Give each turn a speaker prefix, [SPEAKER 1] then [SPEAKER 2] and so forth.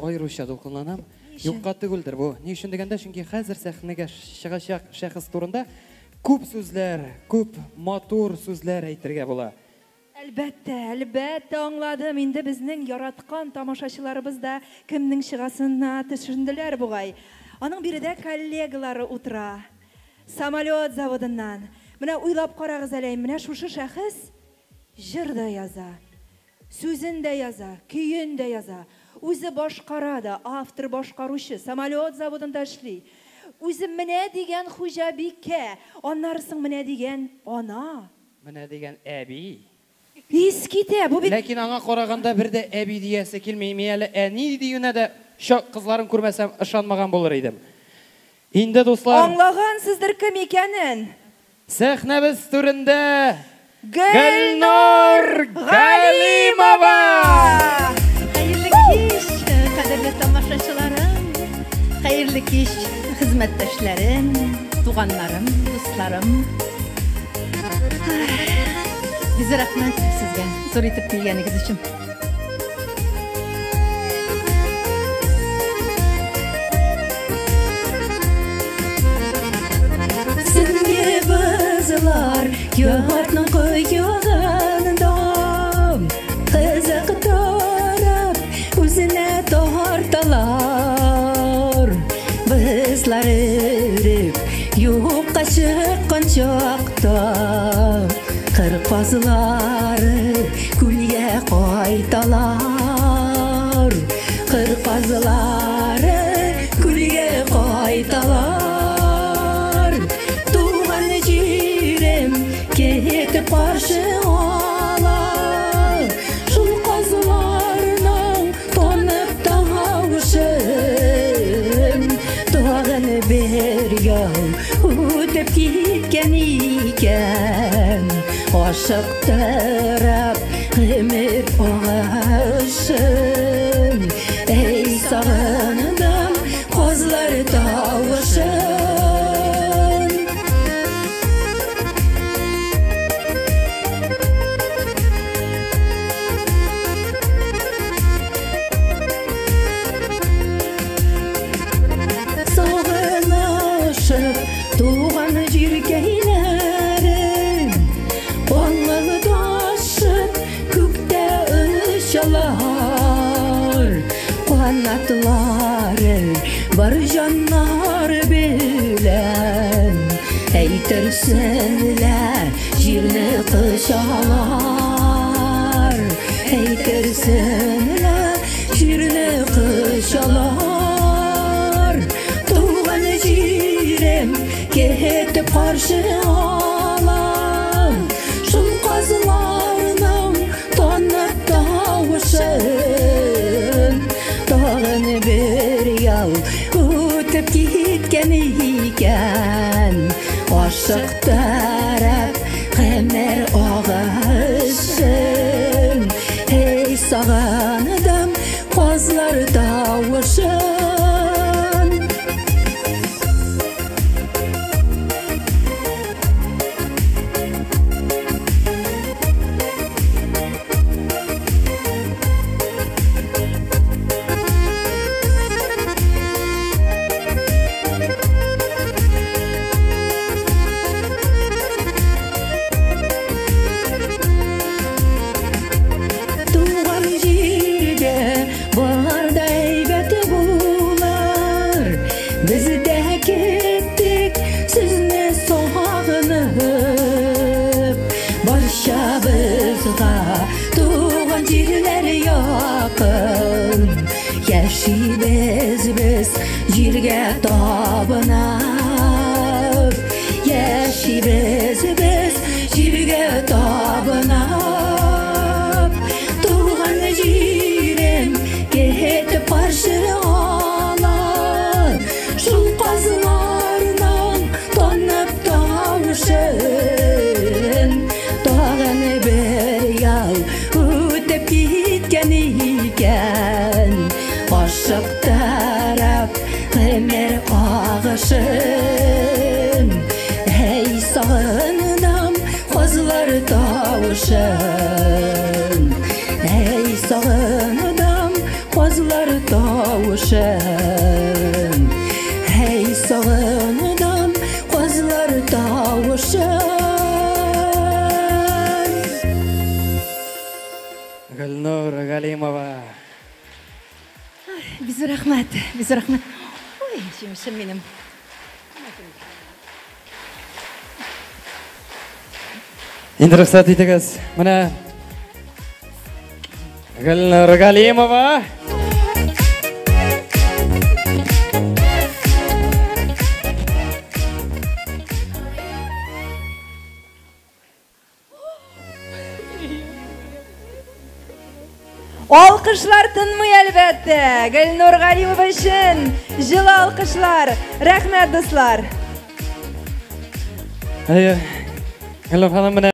[SPEAKER 1] айрыша дулкынланам. Юкка түгелдер бу. Ни өчен дигәндә, чөнки хәзер сәхнәгә чыгачак шәхес турында күп сүзләр, күп матур сүзләр әйтергә була.
[SPEAKER 2] Әлбәттә аңладым. Инде безнең яраткан тамашачыларыбыз да кемнең чыгасына төшенделәр бугай. Аның биредә коллегалары утыра. Самолет заводыннан. Менә уйлап карагыз әле, менә шушы шәхес җыр да яза, сүзен дә яза, көен дә яза. Үзе башкара да, автор башкаручы, самолет заводында эшли. Үзе менә дигән хуҗабикә, аннарысын менә дигән ана.
[SPEAKER 1] Менә дигән әби.
[SPEAKER 2] Ис китә, бу бит.
[SPEAKER 1] Ләкин аңа караганда бер дә әби диясе килми, әле әни диюенә дә шак кызларын күрмәсәм ышанмаган булыр идем. Инде дуслар,
[SPEAKER 2] Аңлагансыздыр кем икәнен.
[SPEAKER 1] сәхнәбез түрендә Гөлнур Галимова!
[SPEAKER 3] Хәерле кич, кадерле тамашачыларым, хәерле кич, хезмәттәшләрем, туганнарым, дусларым. Biz рәхмәт сезгә, зур итеп килгәнегез өчен. Сезгә бызлар, йортның кыйгында, кызык торып, үзенә тарталар. Бызлар өреп, юкка чыккан чакта, Кырпазлары күлгә кайталар. Кырпазлары күлгә кайталар. Туган җирем кетип каршы ала. Шул казларның тонып тавышын. Тагын бер ял үтеп киткән икән. Ашыктырып гомер агышын. Эй сагындым казлар тавышын. Сагынышып туган җиргә Qanatlары бар җаннар белән әйтерсенләр җирне кышалар. Әйтерсенләр җирне кышалар. Туган җирем кетип каршы ала. Шул казларның тонып тавышын. Тагын бер ял үтеп киткән икән. Ашыктырып гомер агышын. Эй сагындым казлар тавышын. Туган җирләр якын, яшибез без җиргә табынып. Яшибез без җиргә табынып. Туган җирем кетип каршы ала. Шул казларның тонып тавышын. Тагын бер ял үтеп киткән икән. Ашыктырып гомер агышын. Эй сагындым казлар тавышын. Эй сагындым казлар
[SPEAKER 4] kızlar tavuşun. Hey sağınıdan kızlar tavuşun.
[SPEAKER 1] Gülnur Galimova.
[SPEAKER 3] Bizi rahmet, bizi rahmet. Oy, şimşim benim.
[SPEAKER 1] Endi ruxsat etasiz. Mana Gülnur Galimova.
[SPEAKER 2] Alkışlar tınmıyor elbette. Gülnur Galimova için жылы alkışlar. Rahmet dostlar.
[SPEAKER 1] Hayır. Gülnur hanım mana